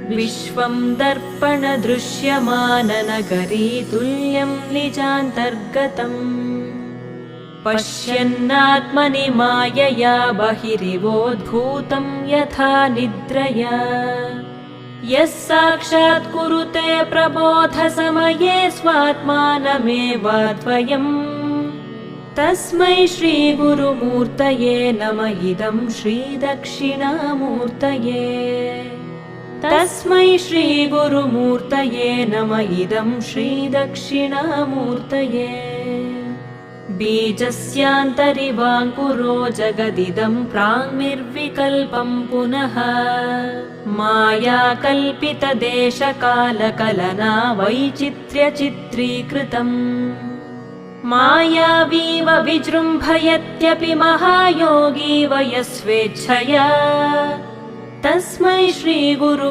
विश्वं दर्पणदृश्यमाननगरी तुल्यं निजान्तर्गतम् पश्यन्नात्मनि मायया बहिरिवोद्भूतं यथा निद्रया यः साक्षात् कुरुते प्रबोधसमये स्वात्मानमेवाद्वयम् तस्मै श्रीगुरुमूर्तये नमः इदं श्रीदक्षिणामूर्तये तस्मै श्रीगुरुमूर्तये नमः इदं श्रीदक्षिणामूर्तये बीजस्यान्तरिवाङ्कुरो जगदिदं प्राङ्निर्विकल्पं पुनः मायाकल्पितदेशकालकलना वैचित्र्यचित्रीकृतम् मायावीव विजृम्भयत्यपि महायोगी वयस्वेच्छया तस्मै श्रीगुरु